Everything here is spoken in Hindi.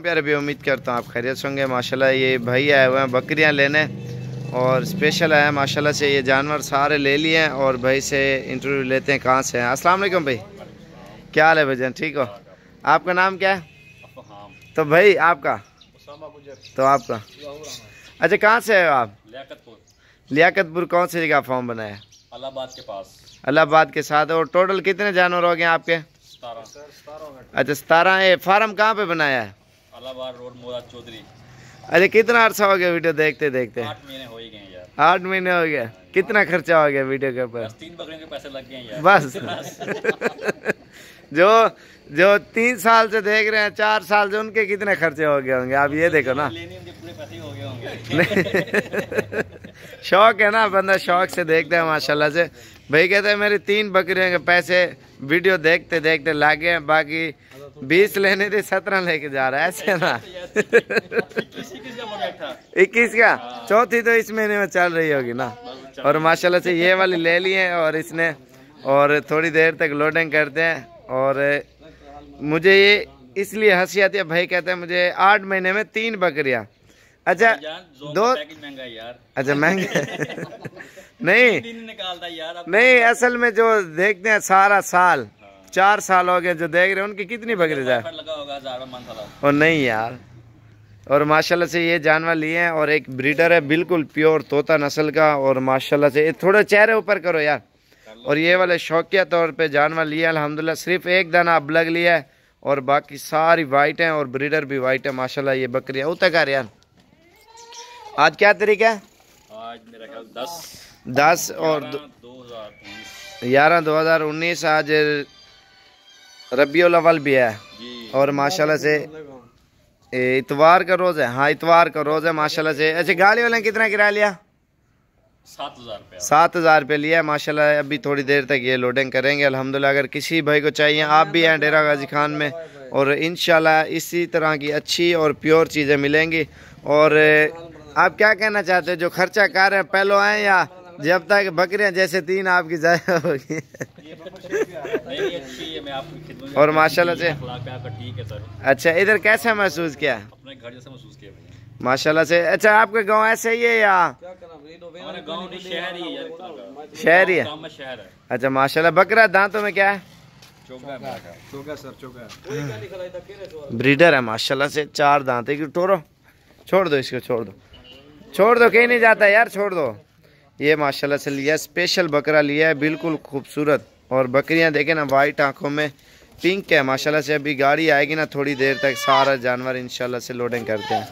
प्यारे भी उम्मीद करता हूँ आप खैरियत होंगे। माशाल्लाह ये भाई आए हुए हैं बकरियाँ लेने और स्पेशल आया माशाल्लाह से। ये जानवर सारे ले लिए हैं और भाई से इंटरव्यू लेते हैं कहाँ से हैं। अस्सलाम वालेकुम भाई, क्या हाल है भाईजान, ठीक हो? आपका नाम क्या है? तो भाई आपका तो आपका अच्छा, कहाँ से है आप? लियाकतपुर। कौन सी जगह फार्म बनाया है? इलाहाबाद के पास। इलाहाबाद के साथ। और टोटल कितने जानवर हो गए आपके? 17। अच्छा 17। ये फार्म कहाँ पे बनाया है? इलाहाबाद रोड मुराद चौधरी। अरे कितना अर्सा हो गया वीडियो देखते देखते? 8 महीने हो ही गए यार। 8 महीने हो गया। कितना खर्चा हो गया वीडियो के ऊपर? 3 बकरियों के पैसे लग गए यार। बस जो 3 साल से देख रहे हैं, 4 साल से, उनके कितने खर्चे हो गए होंगे आप ये देखो ना। पूरे पैसे ही हो गए होंगे। शौक है ना, बंदा शौक से देखता है माशाल्लाह से। भाई कहते हैं मेरी 3 बकरियों के पैसे वीडियो देखते देखते लागे हैं, बाकी 20 लेने थे 17 लेके जा रहा है, ऐसे ना। 21 का चौथी तो इस महीने में चल रही होगी ना। और माशाल्लाह से ये वाली ले ली है और इसने, और थोड़ी देर तक लोडिंग करते हैं। और मुझे ये इसलिए हंसी आती है, भाई कहते हैं मुझे 8 महीने में 3 बकरियां। अच्छा 2 महंगा यार। अच्छा महंगे नहीं निकालता यार नहीं, असल में जो देखते हैं सारा साल 4 साल हो गए जो देख रहे हैं, उनकी कितनी बकरी जाए और नहीं यार। और माशाल्लाह से ये जानवर लिए हैं और एक ब्रीडर है बिल्कुल प्योर तोता नस्ल का। और माशाल्लाह से थोड़े चेहरे ऊपर करो यार। और ये वाले शौकिया तौर पे जानवर लिए अल्हम्दुलिल्लाह। सिर्फ एक दाना ब्लग लिया है और बाकी सारी वाइट हैं और ब्रीडर भी वाइट है माशाल्लाह। ये बकरियाँ उतर यार। आज क्या तारीख है? आज मेरा ख्याल 10 और 11/2019। आज रबिउल अव्वल भी है और माशाल्लाह से इतवार का रोज है। हाँ इतवार का रोज है माशाल्लाह से। अच्छा गाड़ी वाले ने कितना किराया लिया? 7,000 रुपये लिया है माशाल्लाह। अभी थोड़ी देर तक ये लोडिंग करेंगे अल्हम्दुलिल्लाह। अगर किसी भाई को चाहिए, आप भी हैं डेरा गाजी खान में, और इंशाल्लाह इसी तरह की अच्छी और प्योर चीज़ें मिलेंगी। और आप क्या कहना चाहते हैं, जो खर्चा कर रहे हैं पहले आए या जब तक बकरियां जैसे 3 आपकी जाया होगी? और माशाल्लाह से अच्छा, इधर कैसा महसूस किया? अपने घर जैसा महसूस किया माशाल्लाह से। अच्छा आपका गांव ऐसे ही है या शहर ही है? अच्छा माशाल्लाह। बकरा दांतों में क्या है? ब्रीडर है माशाल्लाह से। 4 दांत है। टोरो छोड़ दो इसको, छोड़ दो कहीं नहीं जाता यार, छोड़ दो। ये माशाल्लाह से लिया, स्पेशल बकरा लिया है, बिल्कुल खूबसूरत। और बकरियां देखे ना, वाइट आंखों में पिंक है माशाल्लाह से। अभी गाड़ी आएगी ना थोड़ी देर तक, सारा जानवर इंशाल्लाह से लोडिंग करते हैं।